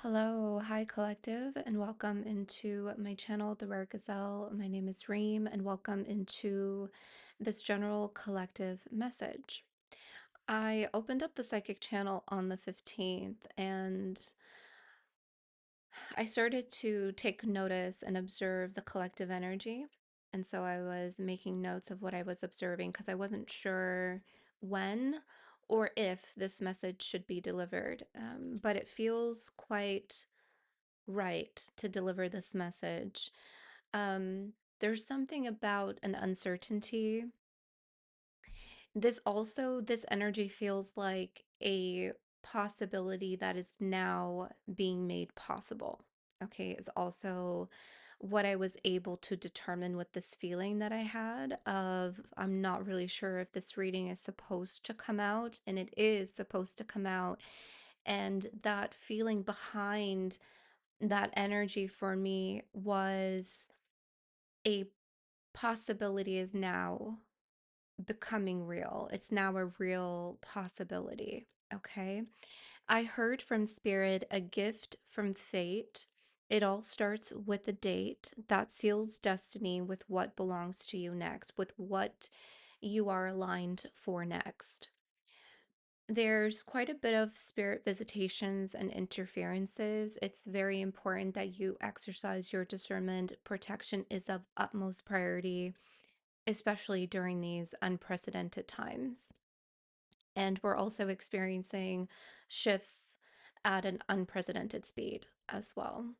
Hello, hi collective, and welcome into my channel, The Rare Gazelle. My name is Reem, and welcome into this general collective message. I opened up the psychic channel on the 15th, and I started to take notice and observe the collective energy. And so I was making notes of what I was observing because I wasn't sure when or if this message should be delivered. But it feels quite right to deliver this message. There's something about an uncertainty. This energy feels like a possibility that is now being made possible. Okay, is also what I was able to determine with this feeling that I had of I'm not really sure if this reading is supposed to come out, and it is supposed to come out. And that feeling behind that energy for me was a possibility is now becoming real. It's now a real possibility. Okay. I heard from Spirit a gift from fate. It all starts with a date that seals destiny with what belongs to you next, with what you are aligned for next. There's quite a bit of spirit visitations and interferences. It's very important that you exercise your discernment. Protection is of utmost priority, especially during these unprecedented times. And we're also experiencing shifts at an unprecedented speed as well.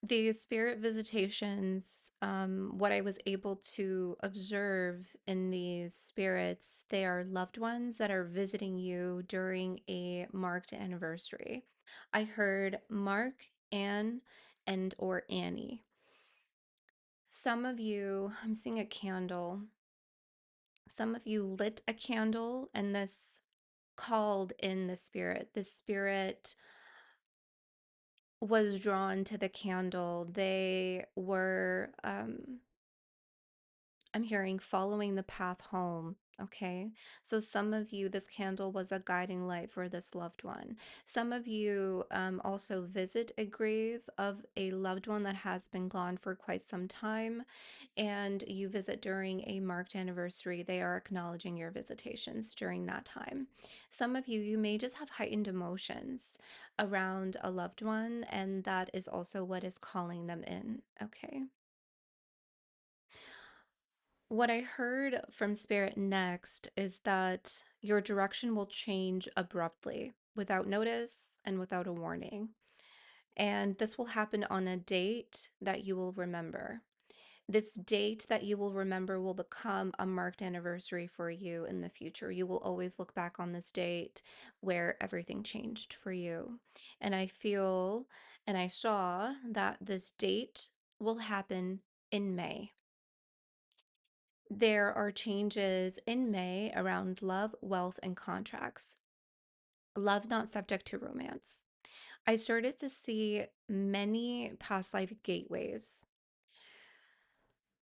These spirit visitations, what I was able to observe in these spirits, they are loved ones that are visiting you during a marked anniversary. I heard Mark, Anne, and or Annie. Some of you, I'm seeing a candle. Some of you lit a candle and this called in the spirit. The spirit was drawn to the candle. They were I'm hearing following the path home. Okay. So some of you, this candle was a guiding light for this loved one. Some of you also visit a grave of a loved one that has been gone for quite some time, and you visit during a marked anniversary. They are acknowledging your visitations during that time. Some of you, you may just have heightened emotions around a loved one, and that is also what is calling them in. Okay. What I heard from Spirit next is that your direction will change abruptly, without notice and without a warning. And this will happen on a date that you will remember. This date that you will remember will become a marked anniversary for you in the future. You will always look back on this date where everything changed for you. And I feel and I saw that this date will happen in May. There are changes in May around love, wealth, and contracts. Love not subject to romance. I started to see many past life gateways.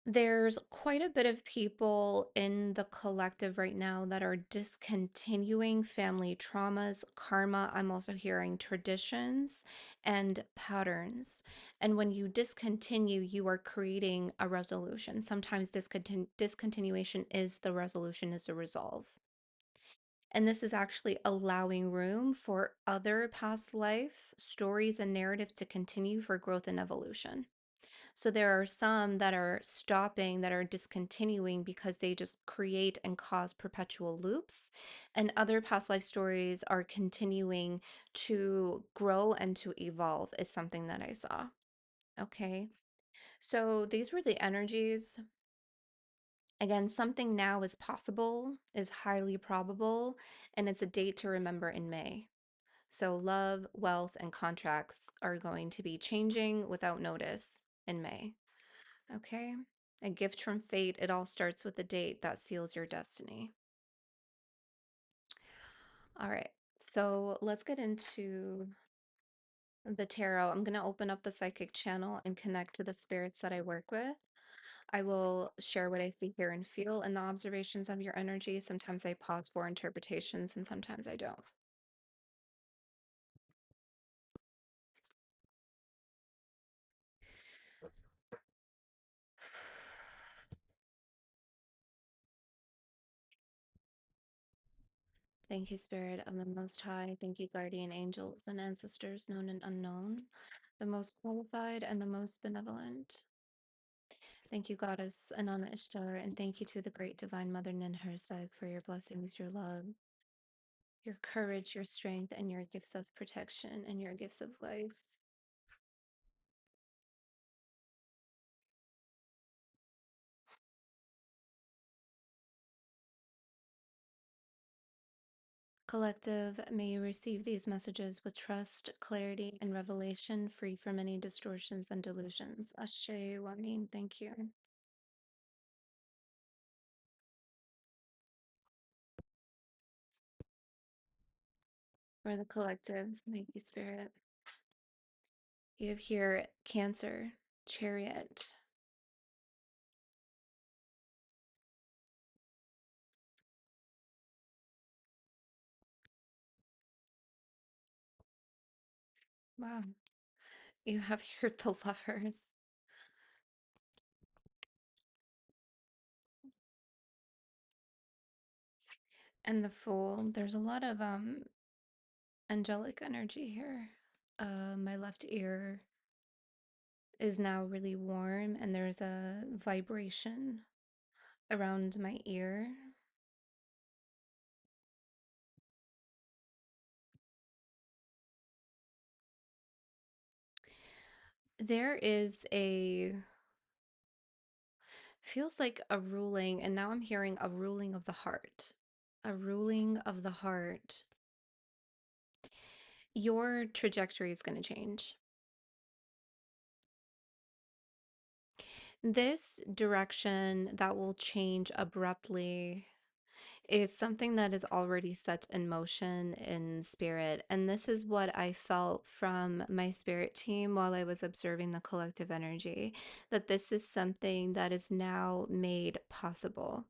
There's quite a bit of people in the collective right now that are discontinuing family traumas, karma. I'm also hearing traditions and patterns. And when you discontinue, you are creating a resolution. Sometimes discontinuation is the resolution, is a resolve. And this is actually allowing room for other past life stories and narrative to continue for growth and evolution. So there are some that are stopping, that are discontinuing because they just create and cause perpetual loops. And other past life stories are continuing to grow and to evolve, is something that I saw. Okay. So these were the energies. Again, something now is possible, is highly probable, and it's a date to remember in May. So love, wealth, and contracts are going to be changing without notice in May. Okay. A gift from fate. It all starts with a date that seals your destiny. All right. So let's get into the tarot. I'm going to open up the psychic channel and connect to the spirits that I work with. I will share what I see, hear, and feel in the observations of your energy. Sometimes I pause for interpretations and sometimes I don't. Thank you, Spirit of the Most High. Thank you, guardian angels and ancestors, known and unknown, the most qualified and the most benevolent. Thank you, Goddess Anana Ishtar, and thank you to the great divine Mother Ninhursag for your blessings, your love, your courage, your strength, and your gifts of protection and your gifts of life. Collective, may you receive these messages with trust, clarity, and revelation, free from any distortions and delusions. Ashe Wamin, thank you. For the collective, thank you, Spirit. You have here Cancer, Chariot. Wow. You have here the Lovers and the Fool. There's a lot of angelic energy here. My left ear is now really warm, and there's a vibration around my ear. There is a feels like a ruling, and now I'm hearing a ruling of the heart. A ruling of the heart. Your trajectory is going to change. This direction that will change abruptly is something that is already set in motion in spirit. And this is what I felt from my spirit team while I was observing the collective energy, that this is something that is now made possible.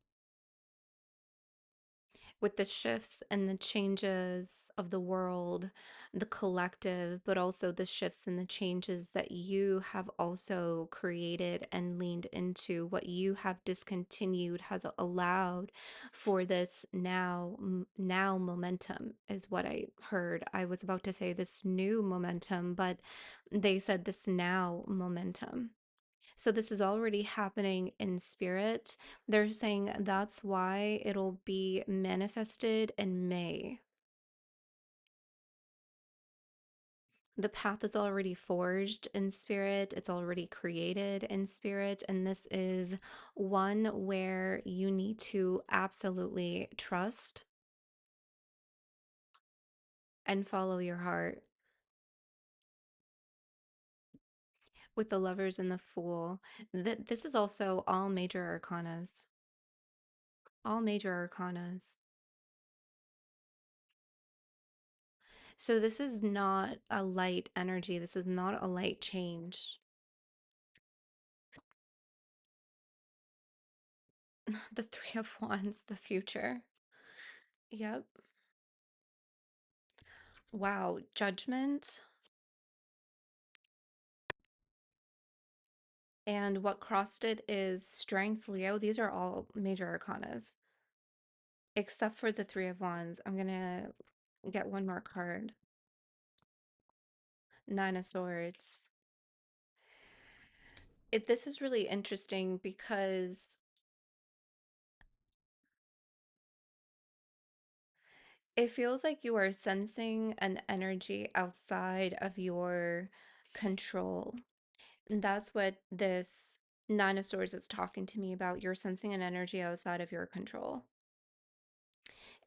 With the shifts and the changes of the world, the collective, but also the shifts and the changes that you have also created and leaned into, what you have discontinued has allowed for this now momentum is what I heard. I was about to say this new momentum, but they said this now momentum. So this is already happening in spirit. They're saying that's why it'll be manifested in May. The path is already forged in spirit, it's already created in spirit, and this is one where you need to absolutely trust and follow your heart. With the Lovers and the Fool, this is also all major arcanas. All major arcanas. So this is not a light energy. This is not a light change. The Three of Wands, the future. Yep. Wow. Judgment. And what crossed it is Strength, Leo. These are all major arcanas. Except for the Three of Wands. I'm gonna get one more card. Nine of Swords. This is really interesting because it feels like you are sensing an energy outside of your control. And that's what this Nine of Swords is talking to me about. You're sensing an energy outside of your control.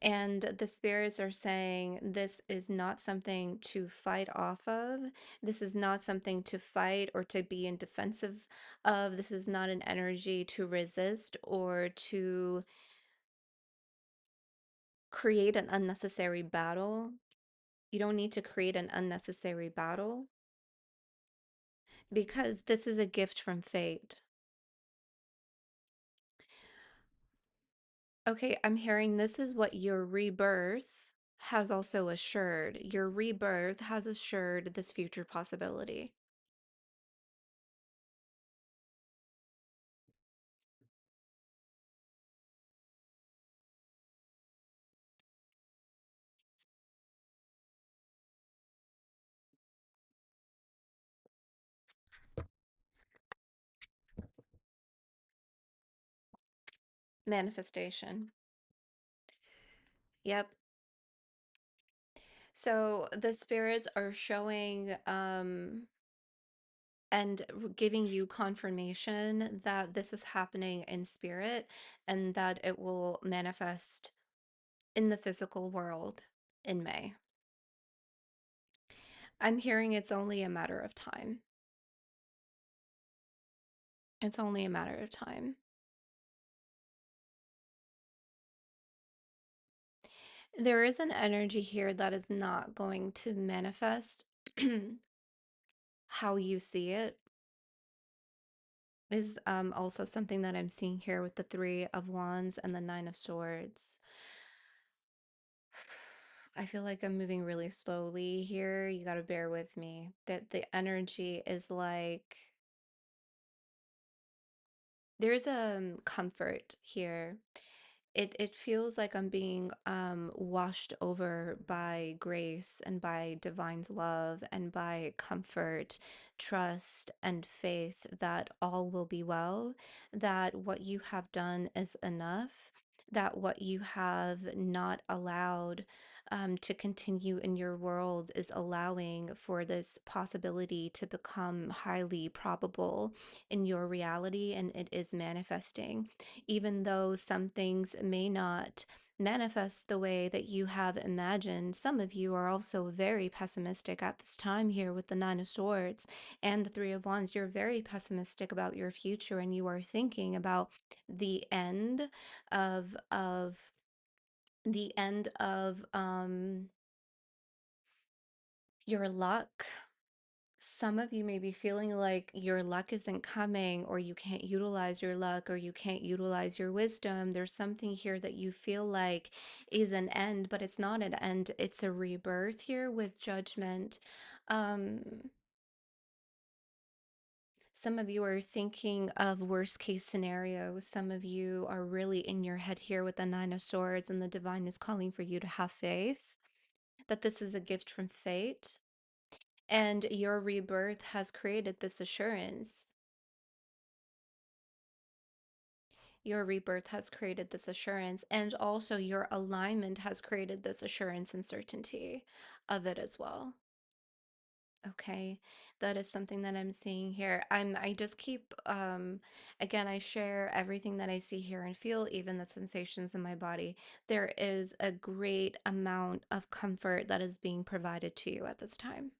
And the spirits are saying this is not something to fight off of. This is not something to fight or to be in defensive of. This is not an energy to resist or to create an unnecessary battle. You don't need to create an unnecessary battle because this is a gift from fate. Okay, I'm hearing this is what your rebirth has also assured. Your rebirth has assured this future possibility. Manifestation. Yep. So the spirits are showing and giving you confirmation that this is happening in spirit and that it will manifest in the physical world in May. I'm hearing it's only a matter of time. It's only a matter of time. There is an energy here that is not going to manifest how you see it, is also something that I'm seeing here with the Three of Wands and the Nine of Swords. I feel like I'm moving really slowly here. You got to bear with me. That the energy is like there's a comfort here. It feels like I'm being washed over by grace and by divine's love and by comfort, trust, and faith that all will be well, that what you have done is enough, that what you have not allowed to continue in your world is allowing for this possibility to become highly probable in your reality, and it is manifesting even though some things may not manifest the way that you have imagined. Some of you are also very pessimistic at this time here with the Nine of Swords and the Three of Wands. You're very pessimistic about your future and you are thinking about the end of the end of your luck. Some of you may be feeling like your luck isn't coming, or you can't utilize your luck, or you can't utilize your wisdom. There's something here that you feel like is an end, but it's not an end. It's a rebirth here with judgment. Um, some of you are thinking of worst case scenarios. Some of you are really in your head here with the Nine of Swords, and the divine is calling for you to have faith, that this is a gift from fate. And your rebirth has created this assurance. Your rebirth has created this assurance, and also your alignment has created this assurance and certainty of it as well. Okay, that is something that I'm seeing here. I just keep again, I share everything that I see, hear, and feel, even the sensations in my body. There is a great amount of comfort that is being provided to you at this time.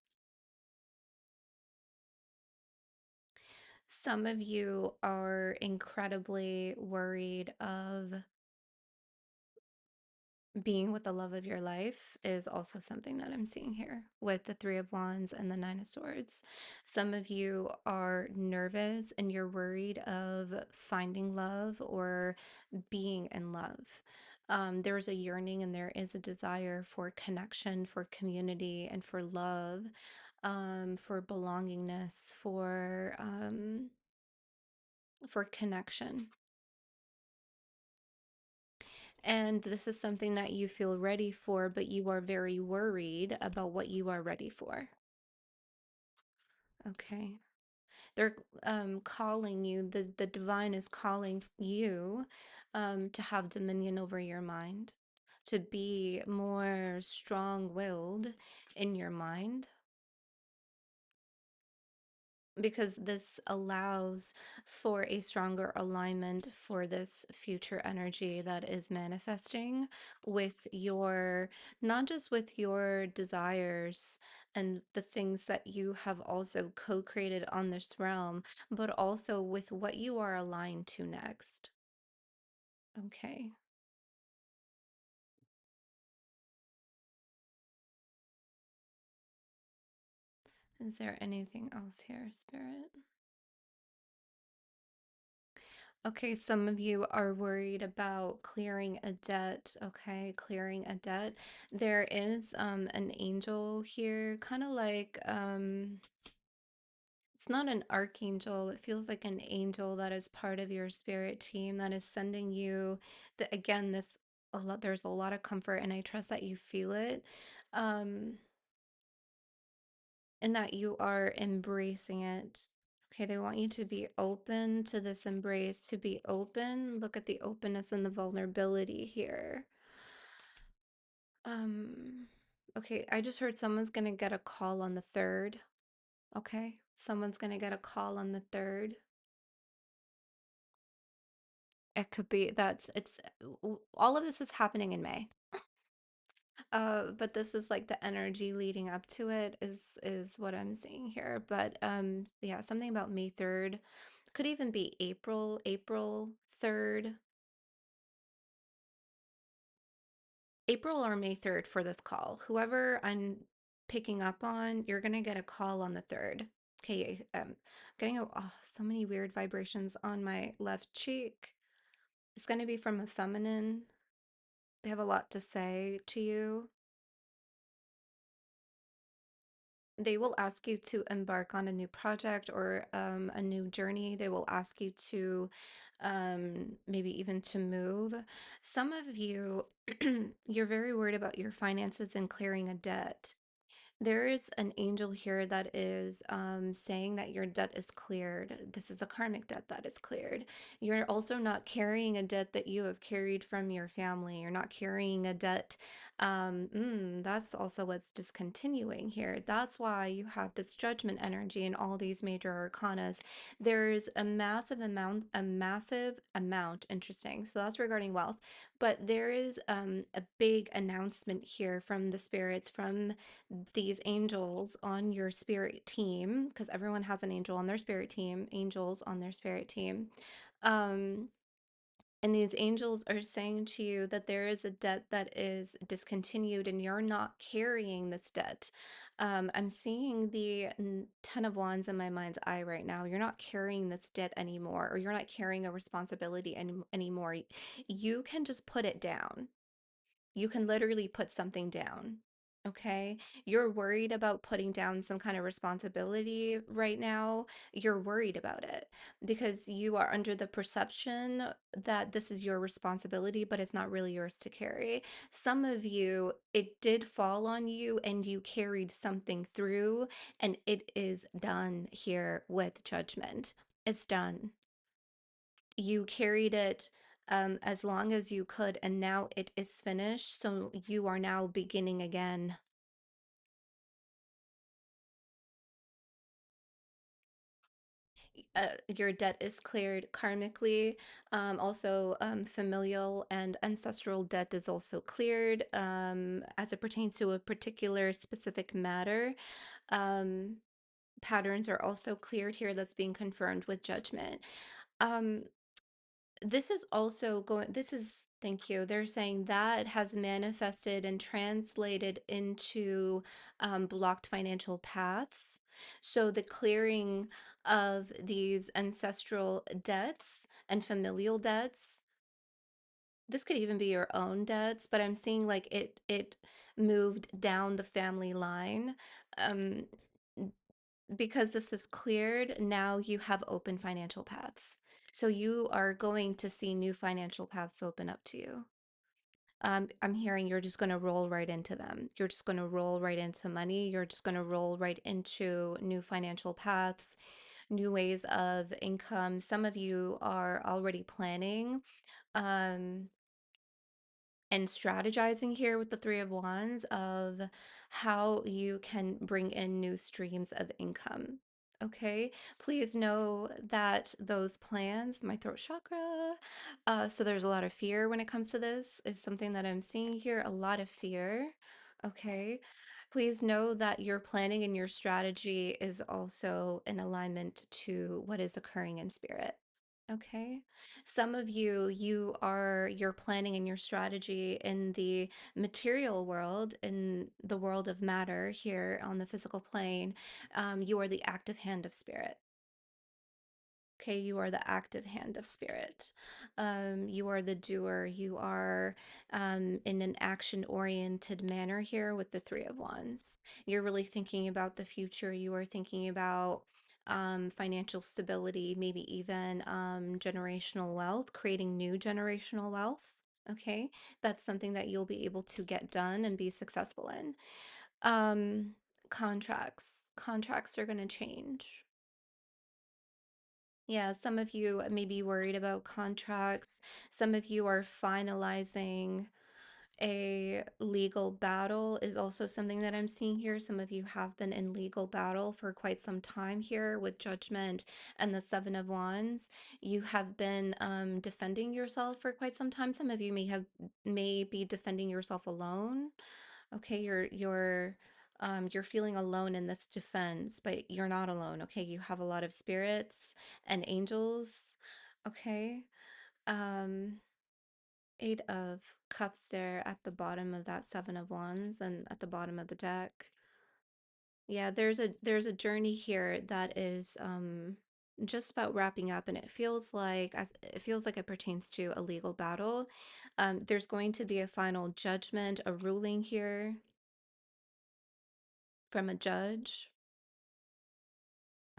Some of you are incredibly worried of being with the love of your life, is also something that I'm seeing here with the Three of Wands and the Nine of Swords. Some of you are nervous and you're worried of finding love or being in love. There's a yearning and there is a desire for connection, for community, and for love, for belongingness, for connection. And this is something that you feel ready for, but you are very worried about what you are ready for. Okay. They're calling you, the divine is calling you to have dominion over your mind, to be more strong-willed in your mind, because this allows for a stronger alignment for this future energy that is manifesting with your, not just with your desires and the things that you have also co-created on this realm, but also with what you are aligned to next. Okay. Is there anything else here, Spirit? Okay, some of you are worried about clearing a debt. Okay, clearing a debt. There is an angel here, kind of like it's not an archangel. It feels like an angel that is part of your spirit team that is sending you the, again, this a lot, there's a lot of comfort and I trust that you feel it. Um and that you are embracing it. Okay, they want you to be open to this embrace, to be open. Look at the openness and the vulnerability here. Um, okay, I just heard someone's gonna get a call on the 3rd. Okay, someone's gonna get a call on the 3rd. It could be that's it's all of this is happening in May. But this is like the energy leading up to it is what I'm seeing here. But yeah, something about May 3rd. Could even be April 3rd. April or May 3rd for this call. Whoever I'm picking up on, you're gonna get a call on the 3rd. Okay, getting so many weird vibrations on my left cheek. It's gonna be from a feminine. They have a lot to say to you. They will ask you to embark on a new project or a new journey. They will ask you to maybe even to move. Some of you, you're very worried about your finances and clearing a debt. There is an angel here that is saying that your debt is cleared. This is a karmic debt that is cleared. You're also not carrying a debt that you have carried from your family. You're not carrying a debt. That's also what's discontinuing here. That's why you have this judgment energy in all these major arcanas. There's a massive amount, interesting. So that's regarding wealth, but there is a big announcement here from the spirits, from these angels on your spirit team, because everyone has an angel on their spirit team, angels on their spirit team. Um, and these angels are saying to you that there is a debt that is discontinued and you're not carrying this debt. I'm seeing the 10 of Wands in my mind's eye right now. You're not carrying this debt anymore, or you're not carrying a responsibility anymore. You can just put it down. You can literally put something down. Okay. You're worried about putting down some kind of responsibility right now. You're worried about it because you are under the perception that this is your responsibility, but it's not really yours to carry. Some of you, it did fall on you and you carried something through, and it is done here with judgment. It's done. You carried it as long as you could, and now it is finished. So you are now beginning again. Your debt is cleared karmically. Also, familial and ancestral debt is also cleared as it pertains to a particular specific matter. Um, Patterns are also cleared here. That's being confirmed with judgment. Um, This is also going, this is, thank you. They're saying that has manifested and translated into blocked financial paths. So the clearing of these ancestral debts and familial debts, this could even be your own debts, but I'm seeing like it moved down the family line. Um, because this is cleared, now you have open financial paths. So you are going to see new financial paths open up to you. I'm hearing you're just going to roll right into them. You're just going to roll right into money. You're just going to roll right into new financial paths, new ways of income. Some of you are already planning. Um, and strategizing here with the Three of Wands of how you can bring in new streams of income. Okay, please know that those plans, my throat chakra, so there's a lot of fear when it comes to this, is something that I'm seeing here, a lot of fear. Okay, please know that your planning and your strategy is also in alignment to what is occurring in spirit. Okay. Some of you, your planning and your strategy in the material world, in the world of matter here on the physical plane. You are the active hand of spirit. Okay, you are the active hand of spirit. You are the doer. You are in an action-oriented manner here with the Three of Wands. You're really thinking about the future. You are thinking about financial stability, maybe even generational wealth, creating new generational wealth. Okay, that's something that you'll be able to get done and be successful in. Um, Contracts are going to change. Yeah, some of you may be worried about contracts. Some of you are finalizing a legal battle is also something that I'm seeing here. Some of you have been in legal battle for quite some time here with Judgment and the Seven of Wands. You have been defending yourself for quite some time. Some of you may be defending yourself alone. Okay, you're feeling alone in this defense, but you're not alone. Okay, you have a lot of spirits and angels. Okay. Um, Eight of Cups there at the bottom of that Seven of Wands and at the bottom of the deck. Yeah, there's a journey here that is just about wrapping up, and it feels like it pertains to a legal battle. There's going to be a final judgment, a ruling here from a judge.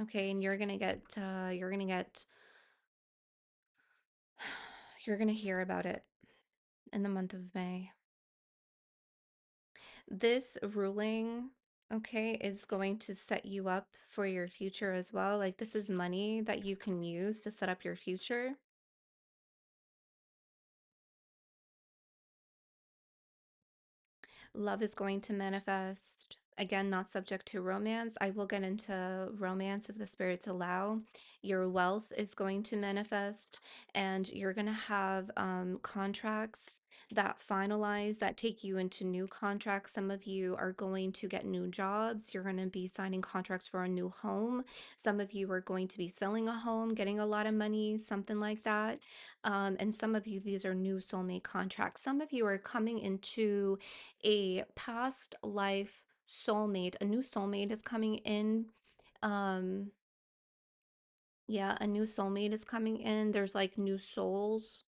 Okay, and you're gonna hear about it in the month of May. This ruling, okay, is going to set you up for your future as well. Like, this is money that you can use to set up your future. Love is going to manifest. Again, not subject to romance. I will get into romance if the spirits allow. Your wealth is going to manifest, and you're going to have contracts that finalize, that take you into new contracts. Some of you are going to get new jobs. You're going to be signing contracts for a new home. Some of you are going to be selling a home, getting a lot of money, something like that. And some of you, these are new soulmate contracts. Some of you are coming into a past life soulmate. A new soulmate is coming in. Um, yeah, a new soulmate is coming in. There's like new souls.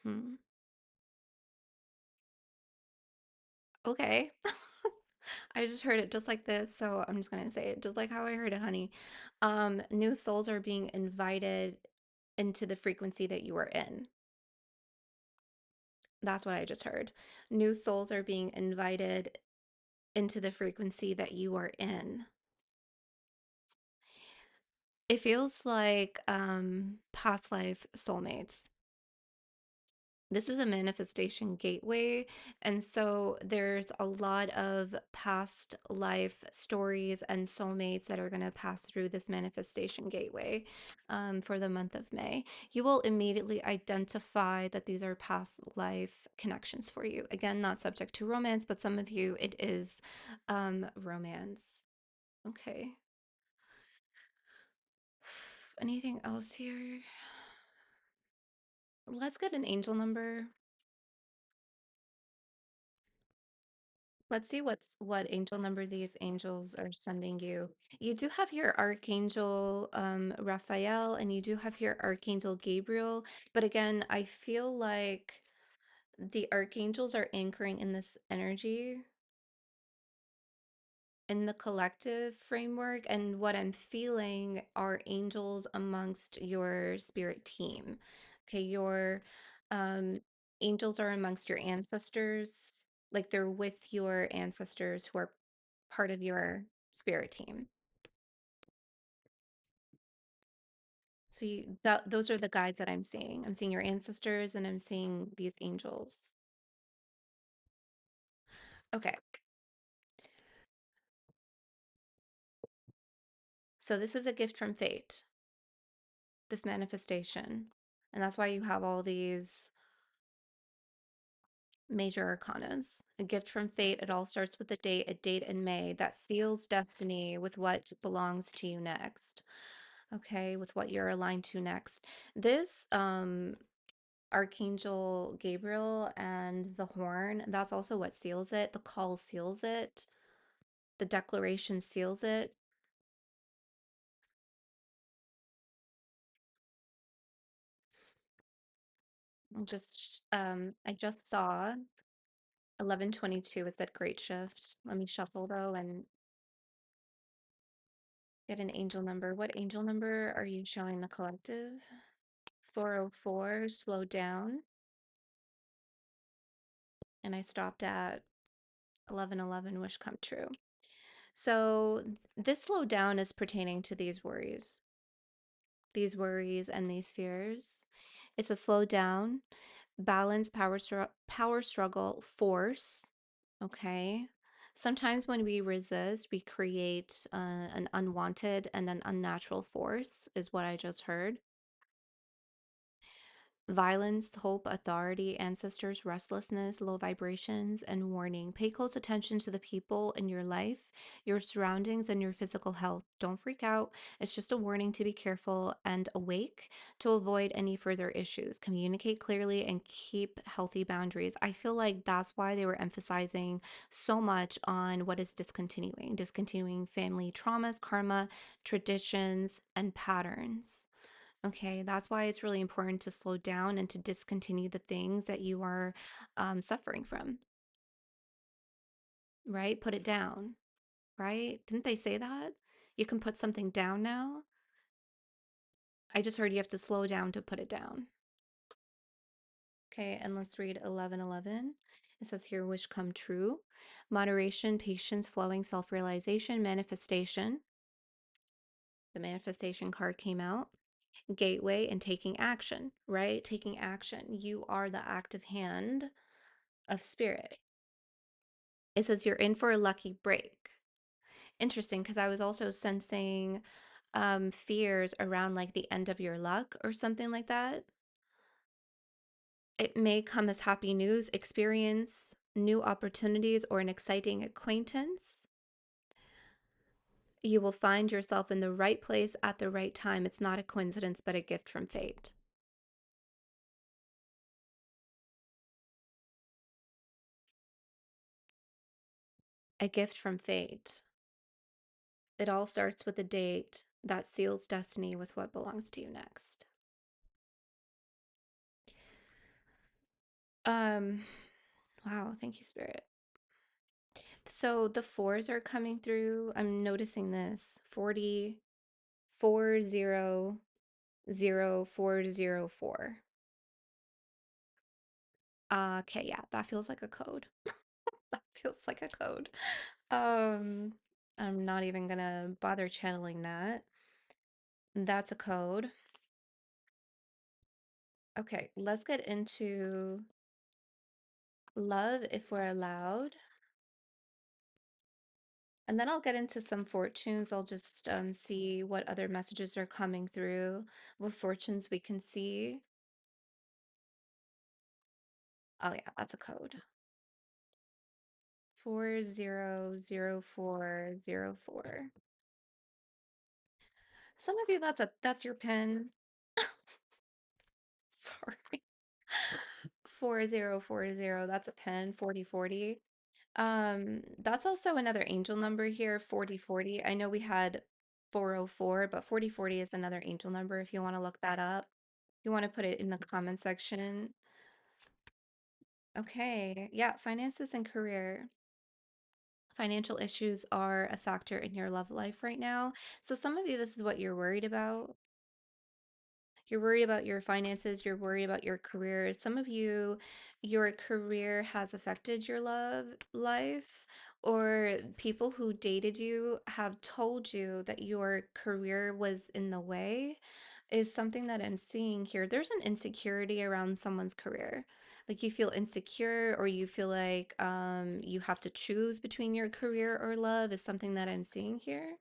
Hmm. Okay. I just heard it just like this, so I'm just gonna say it just like how I heard it, honey. New souls are being invited into the frequency that you are in. That's what I just heard. New souls are being invited into the frequency that you are in. It feels like past life soulmates. This is a manifestation gateway, and so there's a lot of past life stories and soulmates that are going to pass through this manifestation gateway for the month of May. You will immediately identify that these are past life connections for you. Again, not subject to romance, but some of you it is romance. Okay. Anything else here? Let's get an angel number. Let's see what angel number these angels are sending you. You do have here Archangel Raphael, and you do have here Archangel Gabriel. But again, I feel like the archangels are anchoring in this energy in the collective framework, and what I'm feeling are angels amongst your spirit team. Okay, your um angels are amongst your ancestors, like they're with your ancestors who are part of your spirit team. So those are the guides that I'm seeing. I'm seeing your ancestors and I'm seeing these angels. Okay. So this is a gift from fate, this manifestation. And that's why you have all these major arcanas. A gift from fate. It all starts with a date in May that seals destiny with what belongs to you next. Okay, with what you're aligned to next. This Archangel Gabriel and the horn, that's also what seals it. The call seals it. The declaration seals it. I just saw 1122. It said great shift. Let me shuffle though and get an angel number. What angel number are you showing the collective? 404, slow down. And I stopped at 1111, wish come true. So this slowdown is pertaining to these worries and these fears. It's a slow down, balance, power struggle, force. Okay. Sometimes when we resist, we create an unwanted and an unnatural force, is what I just heard. Violence, hope, authority, ancestors, restlessness, low vibrations, and warning. Pay close attention to the people in your life, your surroundings, and your physical health. Don't freak out. It's just a warning to be careful and awake to avoid any further issues. Communicate clearly and keep healthy boundaries. I feel like that's why they were emphasizing so much on what is discontinuing family traumas, karma, traditions, and patterns. Okay, that's why it's really important to slow down and to discontinue the things that you are suffering from, right? Put it down, right? Didn't they say that? You can put something down now. I just heard you have to slow down to put it down. Okay, and let's read 11:11. It says here, wish come true. Moderation, patience, flowing, self realization, manifestation. The manifestation card came out. Gateway and taking action, right? Taking action. You are the active hand of spirit. It says you're in for a lucky break. Interesting, because I was also sensing fears around like the end of your luck or something like that. It may come as happy news, experience, new opportunities, or an exciting acquaintance. You will find yourself in the right place at the right time. It's not a coincidence, but a gift from fate. A gift from fate. It all starts with a date that seals destiny with what belongs to you next. Um, wow, thank you, Spirit. So the fours are coming through. I'm noticing this 440404. Okay, yeah, that feels like a code. That feels like a code. Um, I'm not even gonna bother channeling that. That's a code. Okay, let's get into love if we're allowed. And then I'll get into some fortunes. I'll just see what other messages are coming through, what fortunes we can see. Oh, yeah, that's a code. 400404. Some of you, that's your pen. Sorry. 4040, that's a pen. 4040. That's also another angel number here, 4040. I know we had 404, but 4040 is another angel number if you want to look that up. You want to put it in the comment section. Okay. Yeah, finances and career. Financial issues are a factor in your love life right now. So some of you, this is what you're worried about. You're worried about your finances, you're worried about your career. Some of you, your career has affected your love life, or people who dated you have told you that your career was in the way, is something that I'm seeing here. There's an insecurity around someone's career. Like you feel insecure, or you feel like you have to choose between your career or love, is something that I'm seeing here.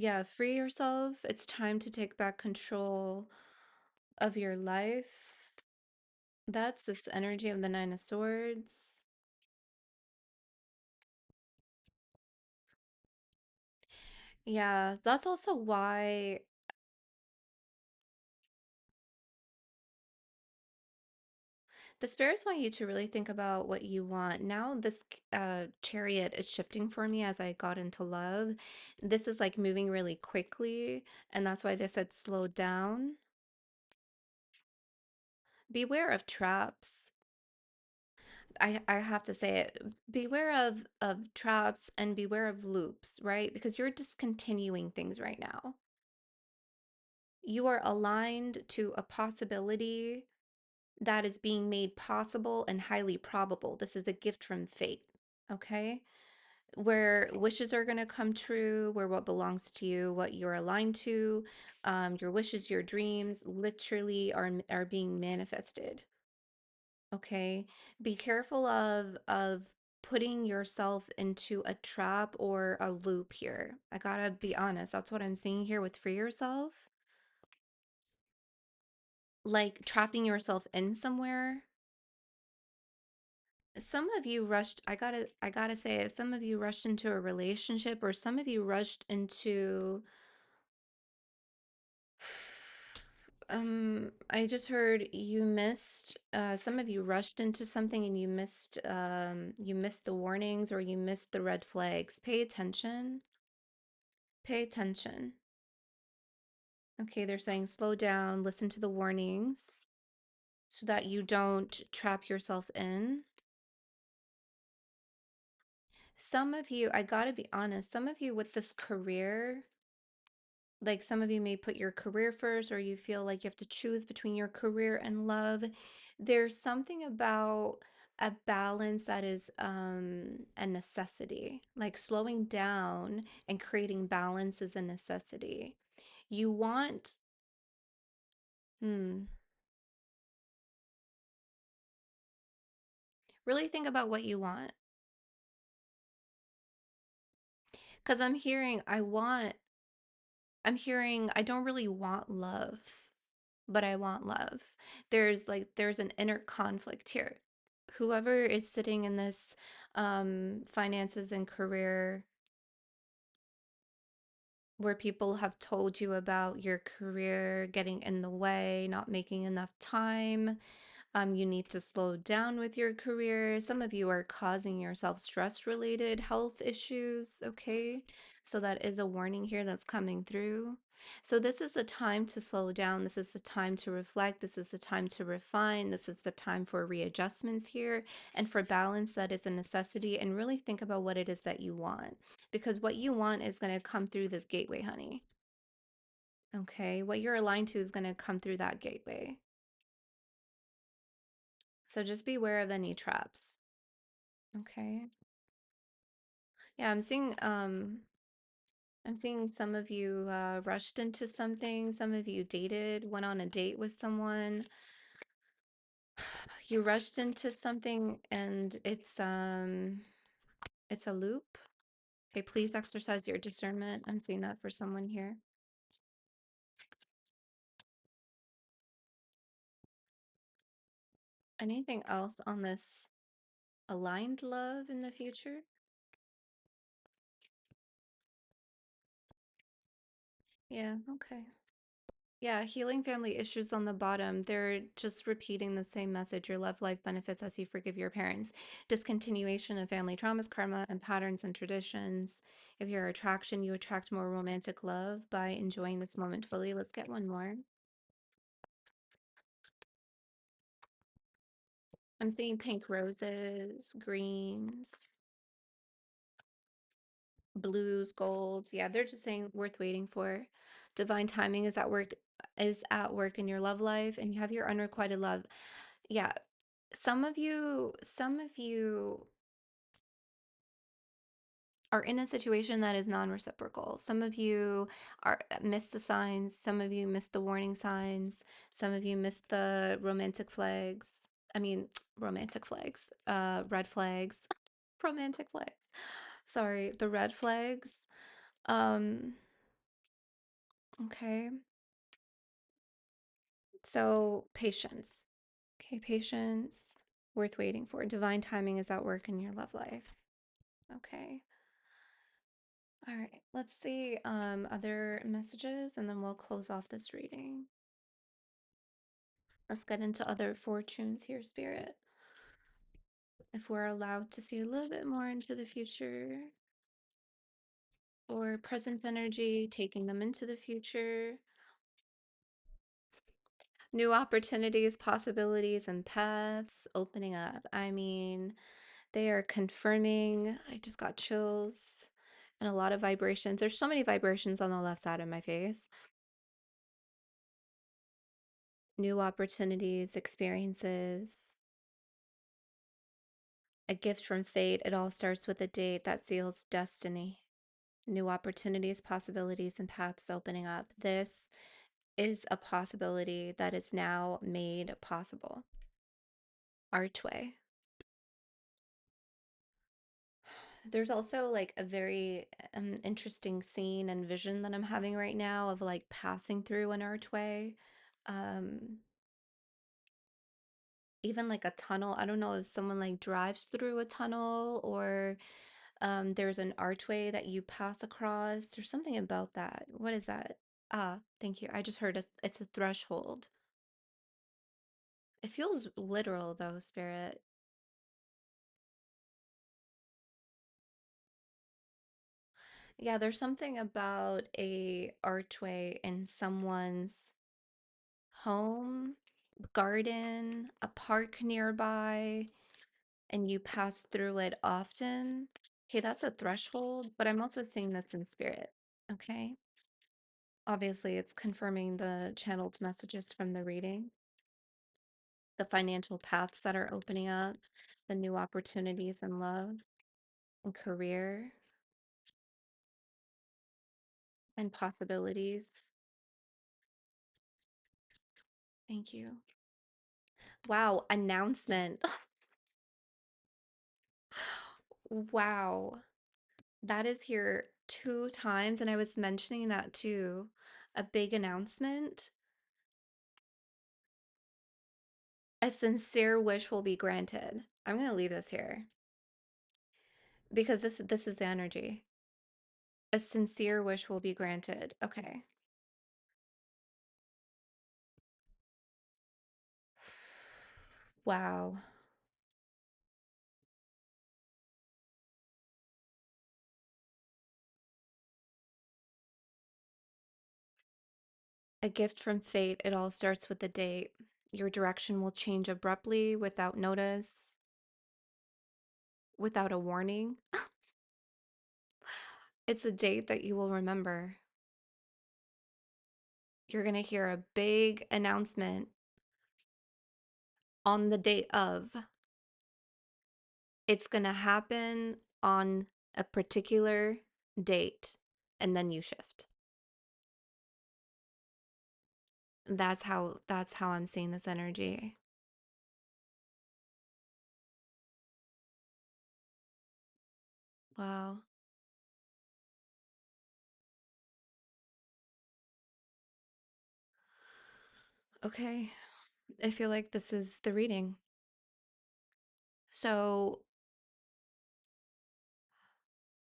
Yeah, free yourself. It's time to take back control of your life. That's this energy of the Nine of Swords. Yeah, that's also why the spirits want you to really think about what you want. Now, this chariot is shifting for me as I got into love. This is like moving really quickly, and that's why they said slow down. Beware of traps. I have to say it. Beware of traps and beware of loops, right? Because you're discontinuing things right now. You are aligned to a possibility that is being made possible and highly probable. This is a gift from fate. Okay, where wishes are going to come true, where what belongs to you, what you're aligned to, your wishes, your dreams literally are being manifested. Okay, be careful of putting yourself into a trap or a loop here. I gotta be honest, that's what I'm seeing here with free yourself, like trapping yourself in somewhere. Some of you rushed, I gotta say it, some of you rushed into a relationship, or some of you rushed into I just heard you missed, some of you rushed into something and you missed the warnings, or you missed the red flags. Pay attention. Pay attention. Okay, they're saying slow down, listen to the warnings so that you don't trap yourself in. Some of you, I gotta be honest, some of you with this career, like some of you may put your career first, or you feel like you have to choose between your career and love. There's something about a balance that is a necessity. Like slowing down and creating balance is a necessity. You want, hmm, really think about what you want. Because I'm hearing I don't really want love, but I want love. There's an inner conflict here. Whoever is sitting in this finances and career, where people have told you about your career getting in the way, not making enough time, you need to slow down with your career. Some of you are causing yourself stress-related health issues, okay? So that is a warning here that's coming through. So this is the time to slow down. This is the time to reflect. This is the time to refine. This is the time for readjustments here and for balance that is a necessity, and really think about what it is that you want, because what you want is going to come through this gateway, honey. Okay? What you're aligned to is going to come through that gateway. So just beware of any traps. Okay. Yeah, I'm seeing some of you rushed into something. Some of you dated, went on a date with someone. You rushed into something and it's a loop. Okay, please exercise your discernment. I'm seeing that for someone here. Anything else on this aligned love in the future? Yeah, okay. Yeah, healing family issues on the bottom. They're just repeating the same message. Your love life benefits as you forgive your parents. Discontinuation of family traumas, karma, and patterns and traditions. If you're attraction, you attract more romantic love by enjoying this moment fully. Let's get one more. I'm seeing pink roses, greens, blues, golds. Yeah, they're just saying worth waiting for. Divine timing is at work in your love life, and you have your unrequited love. Yeah, some of you are in a situation that is non-reciprocal. Some of you are missed the signs, some of you missed the warning signs, some of you missed the romantic flags. I mean, romantic flags, red flags, romantic flags. Sorry, the red flags. Um, okay. So, patience. Okay, patience, worth waiting for. Divine timing is at work in your love life. Okay. All right, let's see other messages and then we'll close off this reading. Let's get into other fortunes here, Spirit. If we're allowed to see a little bit more into the future, or present energy, taking them into the future. New opportunities, possibilities, and paths opening up. I mean, they are confirming. I just got chills and a lot of vibrations. There's so many vibrations on the left side of my face. New opportunities, experiences, a gift from fate. It all starts with a date that seals destiny. New opportunities, possibilities, and paths opening up. This is a possibility that is now made possible. Archway. There's also like a very interesting scene and vision that I'm having right now of like passing through an archway. Um, Even like a tunnel. I don't know if someone like drives through a tunnel or there's an archway that you pass across. There's something about that. What is that? Ah, thank you. I just heard it's a threshold. It feels literal though, Spirit. Yeah, there's something about a archway in someone's home, garden, a park nearby, and you pass through it often. Okay, that's a threshold, but I'm also seeing this in spirit. Okay. Obviously, it's confirming the channeled messages from the reading, the financial paths that are opening up, the new opportunities in love and career and possibilities. Thank you. Wow, announcement. Wow. That is here 2 times, and I was mentioning that too. A big announcement. A sincere wish will be granted. I'm gonna leave this here because this is the energy. A sincere wish will be granted. Okay. Wow. A gift from fate. It all starts with the date. Your direction will change abruptly without notice, without a warning. It's a date that you will remember. You're going to hear a big announcement on the date of. It's going to happen on a particular date, and then you shift. That's how I'm seeing this energy. Wow. Okay. I feel like this is the reading. So,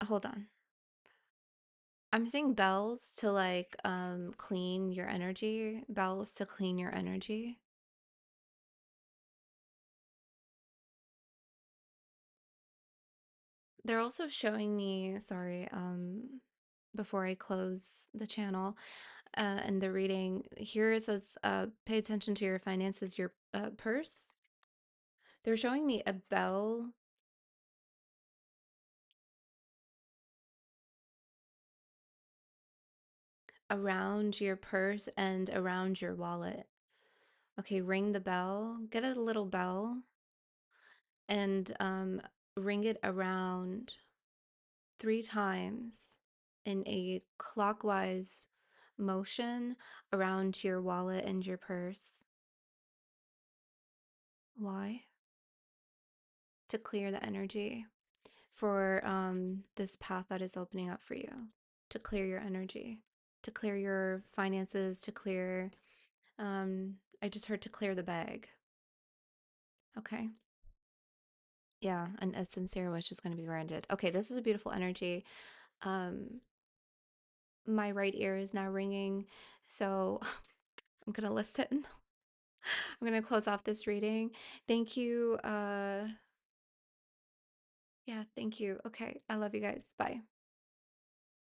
hold on. I'm seeing bells to like clean your energy, bells to clean your energy. They're also showing me, sorry, before I close the channel and the reading, here it says, pay attention to your finances, your purse. They're showing me a bell around your purse and around your wallet. Okay, ring the bell, get a little bell and ring it around 3 times in a clockwise motion around your wallet and your purse. Why? To clear the energy for this path that is opening up for you, to clear your energy, to clear your finances, to clear, I just heard to clear the bag. Okay. Yeah, and a sincere wish is going to be granted. Okay, this is a beautiful energy. Um, my right ear is now ringing, so I'm gonna listen. I'm gonna close off this reading. Thank you. Yeah, thank you. Okay, I love you guys. Bye.